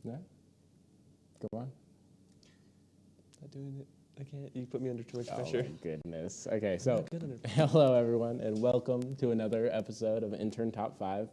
Yeah. Go on. Not doing it. I can't. You put me under too much Oh pressure. my goodness. Okay, so Not good under pressure. hello everyone, and welcome to another episode of Intern Top 5.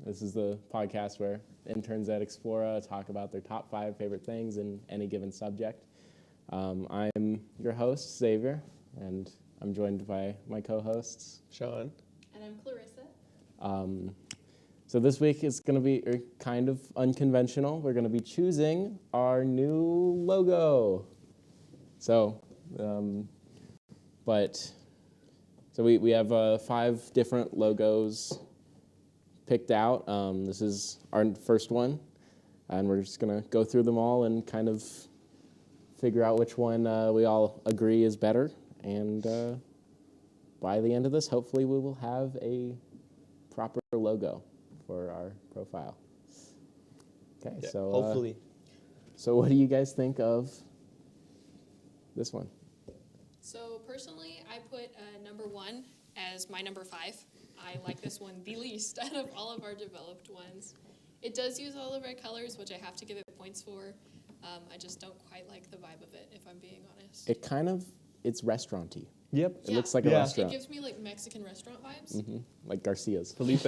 This is the podcast where interns at Explora talk about their top 5 favorite things in any given subject. I'm your host, Xavier, and I'm joined by my co-hosts. Sean. And I'm Clarissa. So this week is going to be kind of unconventional. We're going to be choosing our new logo. We have 5 different logos picked out. This is our first one, and we're just going to go through them all and kind of figure out which one we all agree is better. And by the end of this, hopefully we will have a proper logo for our profile. Okay, Yeah, so hopefully. So what do you guys think of this one? So personally, I put number 1 as my number 5. I like this one the least out of all of our developed ones. It does use all of our colors, which I have to give it points for. I just don't quite like the vibe of it, if I'm being honest. It's restaurant-y. Yep. It looks like a Yeah. restaurant. It gives me like Mexican restaurant vibes. Mm-hmm. Like Garcia's. Felipe's.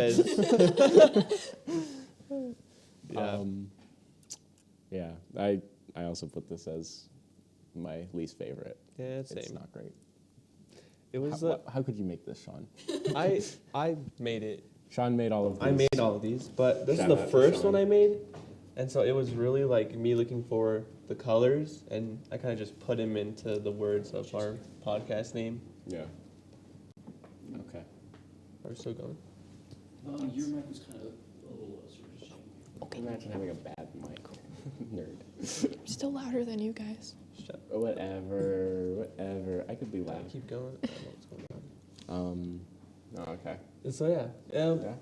Yeah. I also put this as my least favorite. Yeah, It's same. not great. It was. How could you make this, Sean? I made it. Sean made all of these. I made all of these, but this Shout is the out to first Sean. one I made, and so it was really like me looking for the colors, and I kind of just put them into the words of our podcast name. Yeah. Okay. Are we still going? Your mic was kind of a little low, so we're just checking. Okay. Imagine having a bad mic. Nerd. I'm still louder than you guys. Shut. Whatever. I could be loud. Keep going. I don't know what's going on. Okay. So yeah. Yeah.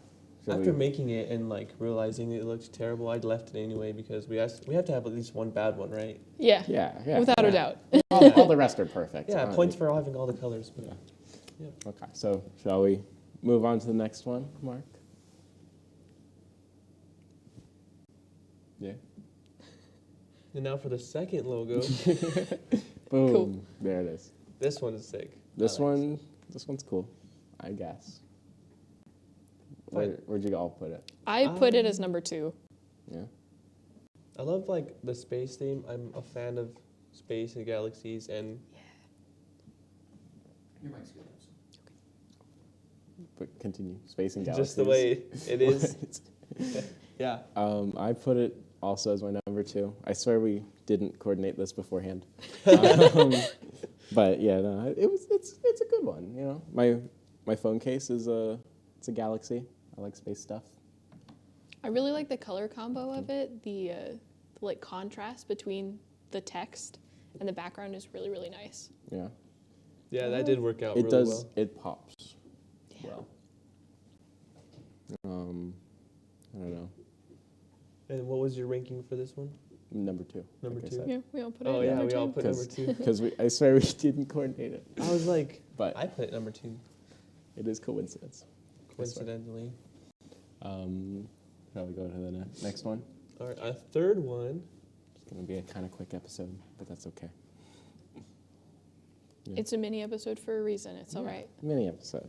After making it and like realizing it looked terrible, I left it anyway because we have to have at least one bad one, right? Yeah. Yeah. Without a doubt. all the rest are perfect. Yeah, points for having all the colors. But Yeah. Okay, so shall we move on to the next one, Mark? Yeah. And now for the second logo, Boom. Cool. There it is. this one is sick. This I like one's cool, I guess. Fine. Where'd you all put it? I put it as number 2. Yeah. I love like the space theme. I'm a fan of space and galaxies, and Your mic's good. But continue. Space and galaxies. just the way it is. Yeah. I put it also as my number 2. I swear we didn't coordinate this beforehand. But yeah, no, it's a good one. You know, my phone case is it's a Galaxy. I like space stuff. I really like the color combo of it. The like contrast between the text and the background is really, really nice. Yeah. Yeah, that did work out It really does. well. It pops. Yeah. Well. I don't know. And what was your ranking for this one? Number 2. Number like I 2? said. Yeah, we all put it Oh at yeah, number we 2. all put number 2. Because I swear we didn't coordinate it. I was like, But I put number 2, it is coincidence. coincidentally. Shall we go to the next one? All right, a third one. It's going to be a kind of quick episode, but that's okay. Yeah. It's a mini episode for a reason. It's all right. Mini episode.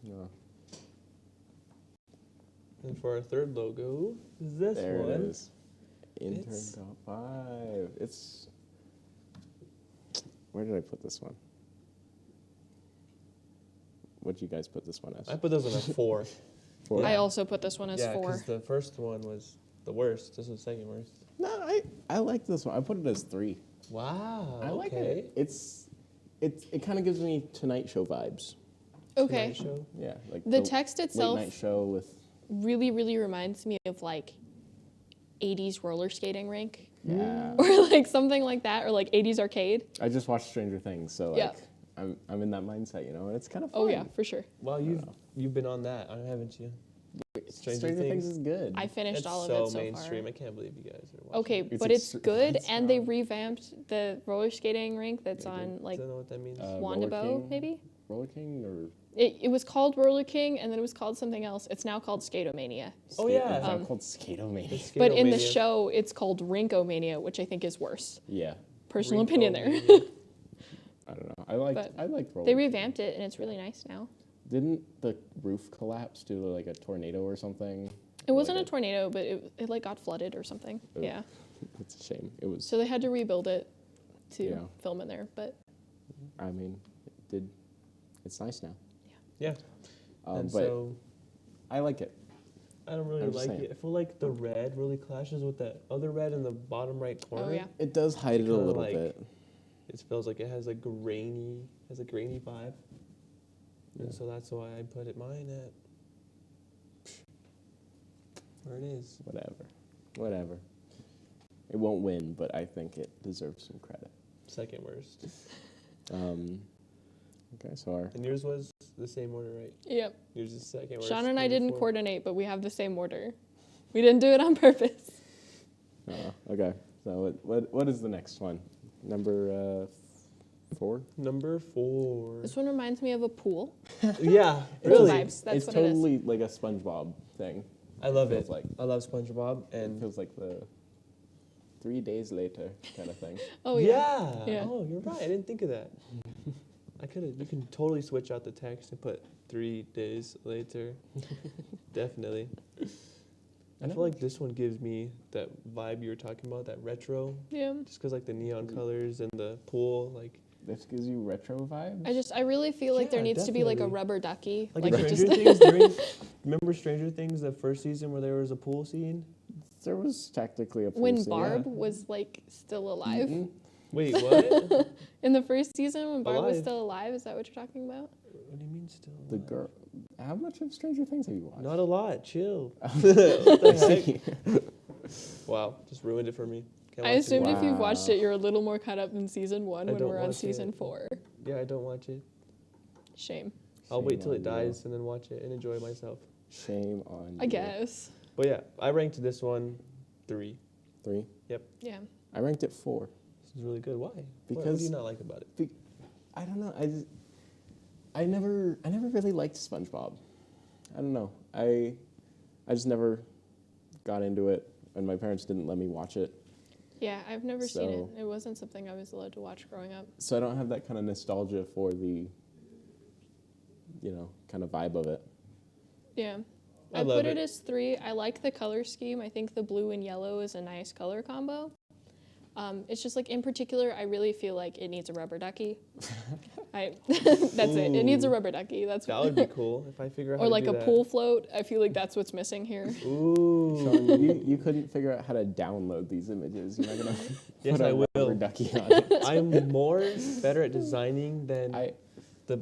No. And for our third logo, is this There one. it is. Intern It's- Top 5. It's... Where did I put this one? What did you guys put this one as? I put this one at 4. 4? I also put this one as Yeah, 4. because the first one was the worst. This was the second worst. No, I like this one. I put it as 3. Wow. I like okay. it. It kind of gives me Tonight Show vibes. Okay. Tonight Show. Yeah, like The text itself late night show with really, really reminds me of like 80s roller skating rink yeah. or like something like that, or like 80s arcade. I just watched Stranger Things, so like Yeah. I'm in that mindset, you know, and it's kind of fun. Oh yeah, for sure. Well, you've been on that, haven't you? Stranger Things is good. I finished It's all of so it so mainstream. far. I can't believe you guys are watching. Okay, it. but it's good, it's and they revamped the roller skating rink that's Yeah, they on like Don't know what that means. Roller Wandabo, King? maybe? Roller King or It was called Roller King, and then it was called something else. It's now called Skatomania. Oh, yeah. It's now called Skatomania. It's But in the Skatomania. show, it's called Rinkomania, which I think is worse. Yeah, Personal opinion there. Rinkomania. I don't know. I liked Roller They King. revamped it, and it's really nice now. Didn't the roof collapse due to like a tornado or something? It wasn't a Like tornado, but it like got flooded or something. Oh. Yeah. It's a shame. It was. So they had to rebuild it to Yeah. film in there. But I mean, it did. It's nice now. Yeah. And but so I like it. I don't really I'm just like saying. it. I feel like the red really clashes with that other red in the bottom right corner. oh yeah. It does hide it a Kinda little like- bit. It feels like it has a grainy vibe. Yeah. And so that's why I put it mine at where it is. Whatever. It won't win, but I think it deserves some credit. Second worst. Okay, so our And yours was the same order, right? Yep. Yours is second worst. Sean and I number didn't 4. coordinate, but we have the same order. We didn't do it on purpose. okay. So what is the next one? Number 4. Number 4. This one reminds me of a pool. Yeah, Pool really. vibes. That's it's what it is. totally like a SpongeBob thing. I love Feels it. like I love SpongeBob it and feels like the 3 days later kind of thing. Oh yeah. yeah. Yeah. Oh, you're right. I didn't think of that. I could have. You can totally switch out the text and put 3 days later. Definitely. I feel like this one gives me that vibe you were talking about, that retro, Yeah. just because like the neon colors and the pool, like This gives you retro vibes. I really feel like there Yeah, needs to be like a definitely. rubber ducky. like Like in it Stranger just Things. Remember Stranger Things, the first season where there was a pool scene? There was technically a when pool scene, Barb yeah. was like still alive. Mhm. Wait, what? In the first season when Barb was Alive. still alive, is that what you're talking about? What do you mean still? The alive? girl. How much of Stranger Things have you watched? Not a lot. Chill. What the heck? Wow, just ruined it for me. Can't I watch it assumed anymore. if you've watched Wow. it, you're a little more caught up in season 1 I when don't we're on watch season it. 4. Yeah, I don't watch it. Shame. I'll wait Shame till it on you. dies and then watch it and enjoy myself. Shame on I you. guess. But yeah, I ranked this one 3. 3. Yeah. I ranked it 4. This is really good. Why? What do Because- you not like about it? I don't know. I never really liked SpongeBob. I don't know. I just never got into it, and my parents didn't let me watch it. Yeah, I've never seen it. So- It wasn't something I was allowed to watch growing up. So I don't have that kind of nostalgia for the, kind of vibe of it. Yeah. I I love put it it. as 3. I like the color scheme. I think the blue and yellow is a nice color combo. It's just like in particular, I really feel like it needs a rubber ducky. That's it. It needs a Ooh. rubber ducky. That's That would be cool if I figure out how or to like do a that. pool float. I feel like that's what's missing here. Ooh. Sean, you couldn't figure out how to download these images. You're not gonna Yes, put a I will. rubber ducky on it. I'm more better at designing than I the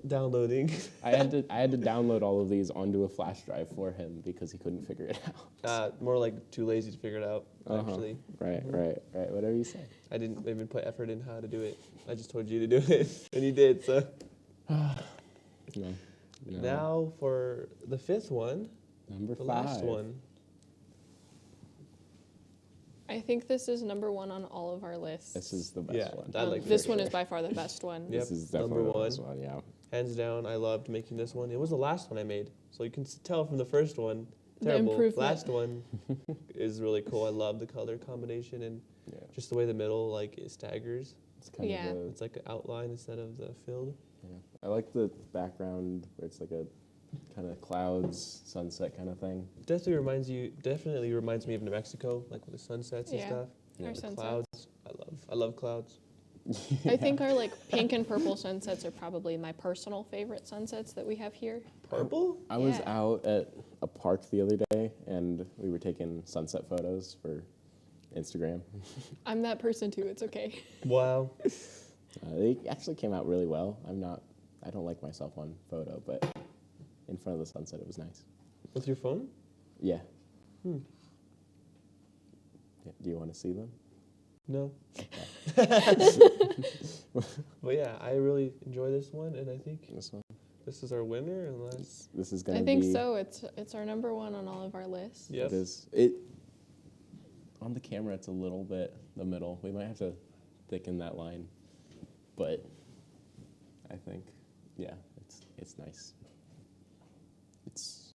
downloading. I had to download all of these onto a flash drive for him because he couldn't figure it out. More like too lazy to figure it out, Uh-huh. actually. Right. Whatever you say. I didn't even put effort in how to do it. I just told you to do it, and you did, so. No. Now for the 5th one, Number the 5. last one. I think this is number 1 on all of our lists. This is the best Yeah, one. I like this for one sure. is by far the best one. Yep, This is number definitely the one. best one. Yeah. Hands down, I loved making this one. It was the last one I made, so you can tell from the first one. The Terrible. improvement. Last one is really cool. I love the color combination and Yeah. just the way the middle like it staggers. It's kind Yeah. of It's like an outline instead of the filled. yeah. I like the background where it's like a kind of clouds, sunset kind of thing. Definitely reminds me of New Mexico, like with the sunsets and Yeah. stuff. Yeah. Our The sunsets. clouds. I love clouds. I think our like pink and purple sunsets are probably my personal favorite sunsets that we have here. Purple? I was Yeah. out at a park the other day and we were taking sunset photos for Instagram. I'm that person too. It's okay. Wow. They actually came out really well. I don't like myself on photo, but in front of the sunset it was nice. With your phone? Yeah. Hmm. Yeah, do you want to see them? No. But yeah, I really enjoy this one, and I think This one. this is our winner, unless. This is gonna I be. think so. It's our number 1 on all of our lists. Yes. It is. It on the camera. It's a little bit the middle. We might have to thicken that line, but I think yeah, it's nice. It's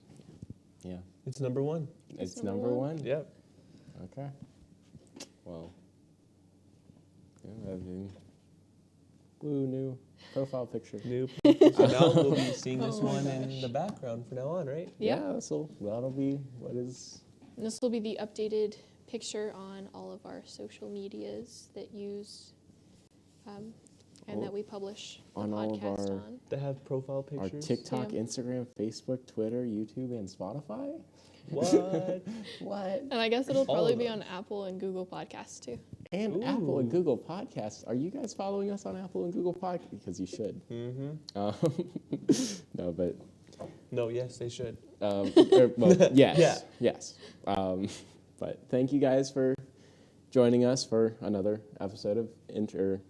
yeah, It's number one. it's number number one. Yep. Okay. Well, yeah, I mean, woo, new profile picture. New. So now we'll be seeing this Oh my one in the background from now on, right? Yep. Yeah, so that'll be what is. This will be the updated picture on all of our social medias that use and that we publish the On all of podcast our- on. They have profile Our pictures. TikTok, Yeah. Instagram, Facebook, Twitter, YouTube, and Spotify? What? What? And I guess it'll All probably of be those. on Apple and Google Podcasts too. And Apple and Ooh. Google Podcasts. Are you guys following us on Apple and Google Podcasts? Because you should. Mm-hmm. No, but No, yes, they should. well, yes, Yeah. yes. But thank you guys for joining us for another episode of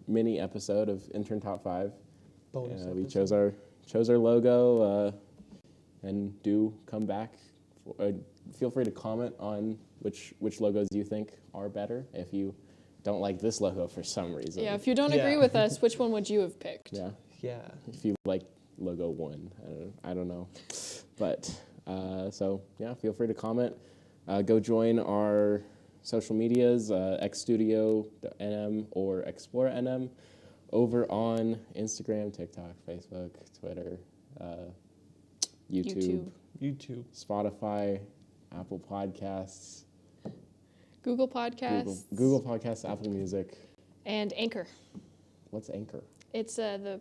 mini episode of Intern Top 5. Bonus We episode. chose our logo, and do come back. Feel free to comment on which logos you think are better. If you don't like this logo for some reason, Yeah, if you don't Yeah. agree with us, which one would you have picked? yeah. Yeah. If you like logo 1, I don't know, but so yeah, feel free to comment. Go join our social medias, xstudio.nm or explore.nm, over on Instagram, TikTok, Facebook, Twitter, YouTube, YouTube. Spotify, Apple Podcasts, Google Podcasts. Google Podcasts, Apple Music. And Anchor. What's Anchor? It's the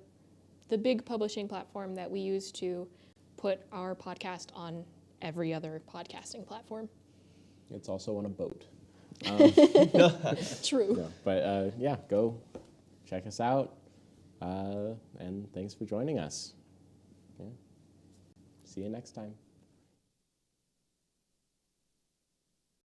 big publishing platform that we use to put our podcast on every other podcasting platform. It's also on a boat. True. Yeah, but yeah, go check us out, and thanks for joining us. Yeah. See you next time.